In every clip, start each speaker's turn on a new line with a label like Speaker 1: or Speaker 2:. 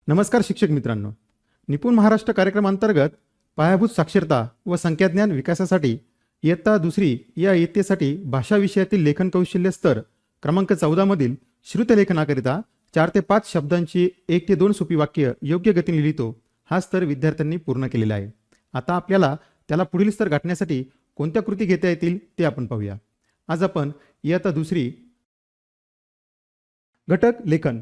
Speaker 1: नमस्कार शिक्षक मित्रांनो, निपुण महाराष्ट्र कार्यक्रमांतर्गत पायाभूत साक्षरता व संख्याज्ञान विकासासाठी इयत्ता दुसरी या इयत्तेसाठी भाषा विषयातील लेखन कौशल्य स्तर क्रमांक 14 मधील श्रुतलेखनाकरिता 4 ते 5 शब्दांची 1 ते 2 सोपी वाक्य योग्य गतीने लिहितो हा स्तर विद्यार्थ्यांनी पूर्ण केलेला आहे. आता आपल्याला त्याला पुढील स्तर गाठण्यासाठी कोणत्या कृती घेता येतील ते आपण पाहूया. आज आपण इयत्ता दुसरी घटक लेखन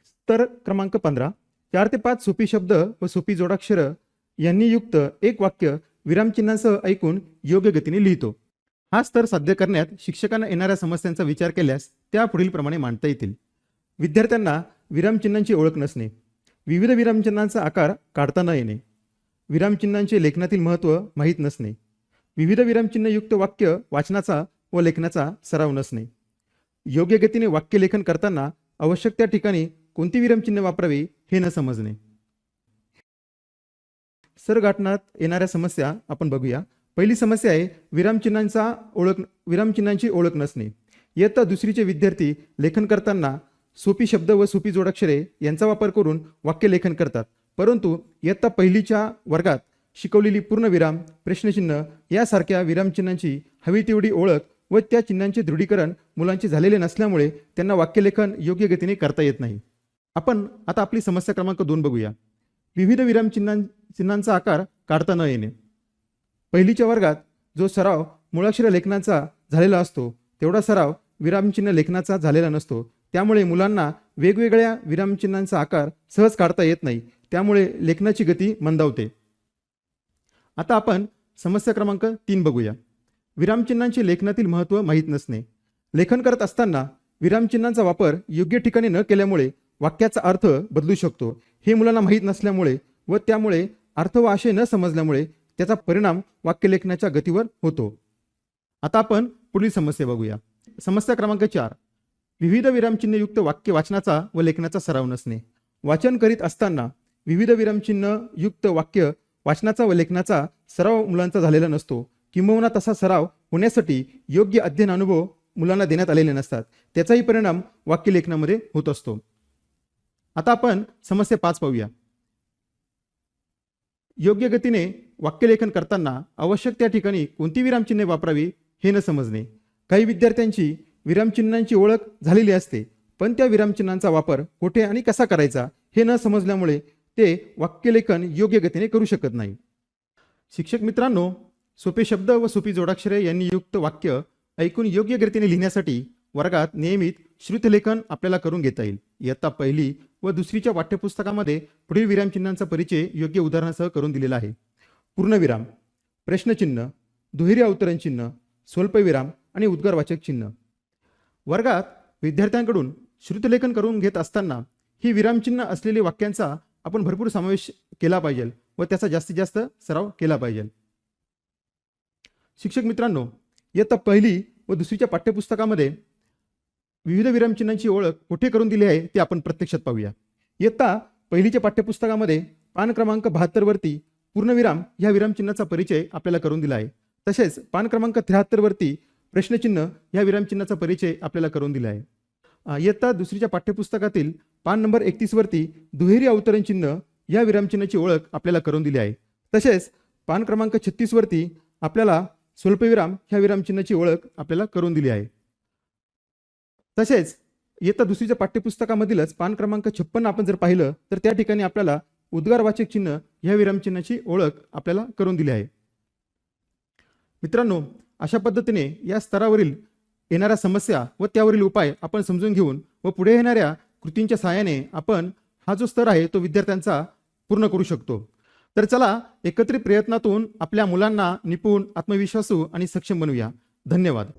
Speaker 1: स्तर क्रमांक 15 4 ते 5 सोपी शब्द व सोपी जोडाक्षर यांनी युक्त एक वाक्य विरामचिन्हांसह ऐकून योग्य गतीने लिहितो. हा स्तर साध्य करण्यात शिक्षकांना येणाऱ्या समस्यांचा विचार केल्यास त्या पुढील प्रमाणे मांडता येतील. विद्यार्थ्यांना विरामचिन्हांची ओळख नसणे, विविध विरामचिन्हांचा आकार काढता न येणे, विरामचिन्हांचे लेखनातील महत्त्व माहीत नसणे, विविध विरामचिन्हयुक्त वाक्य वाचनाचा व लेखनाचा सराव नसणे, योग्य गतीने वाक्य लेखन करताना आवश्यक त्या ठिकाणी कोणती विरामचिन्ह वापरावी हे न समजणे. स्तर गाठण्यात येणाऱ्या समस्या आपण बघूया. पहिली समस्या आहे विरामचिन्हांची ओळख नसणे. इयत्ता दुसरीचे विद्यार्थी लेखन करताना सोपी शब्द व सोपी जोडाक्षरे यांचा वापर करून वाक्य लेखन करतात, परंतु इयत्ता पहिलीच्या वर्गात शिकवलेली पूर्णविराम, प्रश्नचिन्ह यासारख्या विरामचिन्हांची हवी तेवढी ओळख व त्या चिन्हांचे दृढीकरण मुलांचे झालेले नसल्यामुळे त्यांना वाक्यलेखन योग्य गतीने करता येत नाही. आपण आता आपली समस्या क्रमांक 2 बघूया. विविध विरामचिन्हांचा आकार काढता न येणे. पहिलीच्या वर्गात जो सराव मुळाक्षर लेखनाचा झालेला असतो तेवढा सराव विरामचिन्ह लेखनाचा झालेला नसतो, त्यामुळे मुलांना वेगवेगळ्या विरामचिन्हांचा आकार सहज काढता येत नाही, त्यामुळे लेखनाची गती मंदावते. आता आपण समस्या क्रमांक 3 बघूया. विरामचिन्हांचे लेखनातील महत्त्व माहीत नसणे. लेखन करत असताना विरामचिन्हांचा वापर योग्य ठिकाणी न केल्यामुळे वाक्याचा अर्थ बदलू शकतो. हे मुलांना माहीत नसल्यामुळे व त्यामुळे अर्थ व आशय न समजल्यामुळे त्याचा परिणाम वाक्यलेखनाच्या गतीवर होतो. आता आपण पुढील समस्या बघूया. समस्या क्रमांक 4 विविध विरामचिन्हयुक्त वाक्य वाचनाचा व लेखनाचा सराव नसणे. वाचन करीत असताना विविध विरामचिन्हयुक्त वाक्य वाचनाचा व लेखनाचा सराव मुलांचा झालेला नसतो, किंबहुना तसा सराव होण्यासाठी योग्य अध्ययन अनुभव मुलांना देण्यात आलेले नसतात. त्याचाही परिणाम वाक्यलेखनामध्ये होत असतो. आता आपण समस्या 5 पाहूया. योग्य गतीने वाक्यलेखन करताना आवश्यक त्या ठिकाणी कोणती विरामचिन्हे वापरावी हे न समजणे. काही विद्यार्थ्यांची विरामचिन्हांची ओळख झालेली असते, पण त्या विरामचिन्हांचा वापर कुठे आणि कसा करायचा हे न समजल्यामुळे ते वाक्यलेखन योग्य गतीने करू शकत नाही. शिक्षक मित्रांनो, सोपे शब्द व सोपी जोडाक्षरे यांनी युक्त वाक्य ऐकून योग्य गतीने लिहिण्यासाठी वर्गात नियमित श्रुतलेखन आपल्याला करून घेता येईल. इयत्ता पहिली व दुसरीच्या पाठ्यपुस्तकामध्ये पुढील विरामचिन्हांचा परिचय योग्य उदाहरणासह करून दिलेला आहे. पूर्णविराम, प्रश्नचिन्ह, दुहेरी अवतरण चिन्ह, स्वल्पविराम आणि उद्गारवाचक चिन्ह. वर्गात विद्यार्थ्यांकडून श्रुतलेखन करून घेत असताना ही विरामचिन्ह असलेले वाक्यांचा आपण भरपूर समावेश केला पाहिजे व त्याचा जास्तीत जास्त सराव केला पाहिजे. शिक्षक मित्रांनो, इयत्ता पहिली व दुसरीच्या पाठ्यपुस्तकामध्ये विविध विरामचिन्हांची ओळख कुठे करून दिली आहे ते आपण प्रत्यक्षात पाहूया. इयत्ता पहिलीच्या पाठ्यपुस्तकामध्ये पान क्रमांक 72 वरती पूर्णविराम ह्या विरामचिन्हाचा परिचय आपल्याला करून दिला आहे. तसेच पान क्रमांक 73 वरती प्रश्नचिन्ह ह्या विरामचिन्हाचा परिचय आपल्याला करून दिला आहे. इयत्ता दुसरीच्या पाठ्यपुस्तकातील पान नंबर 31 वरती दुहेरी अवतरण चिन्ह या विरामचिन्हाची ओळख आपल्याला करून दिली आहे. तसेच पान क्रमांक 36 वरती आपल्याला स्वल्पविराम ह्या विरामचिन्हाची ओळख आपल्याला करून दिली आहे. तसेच इयत्ता दुसरीच्या पाठ्यपुस्तकामधीलच पान क्रमांक 56 आपण जर पाहिलं तर त्या ठिकाणी आपल्याला उद्गारवाचक चिन्ह ह्या विरामचिन्हाची ओळख आपल्याला करून दिली आहे. मित्रांनो, अशा पद्धतीने या स्तरावरील येणाऱ्या समस्या व त्यावरील उपाय आपण समजून घेऊन व पुढे येणाऱ्या कृतींच्या सहाय्याने आपण हा जो स्तर आहे तो विद्यार्थ्यांचा पूर्ण करू शकतो. तर चला एकत्रित प्रयत्नातून आपल्या मुलांना निपुण, आत्मविश्वासू आणि सक्षम बनवूया. धन्यवाद.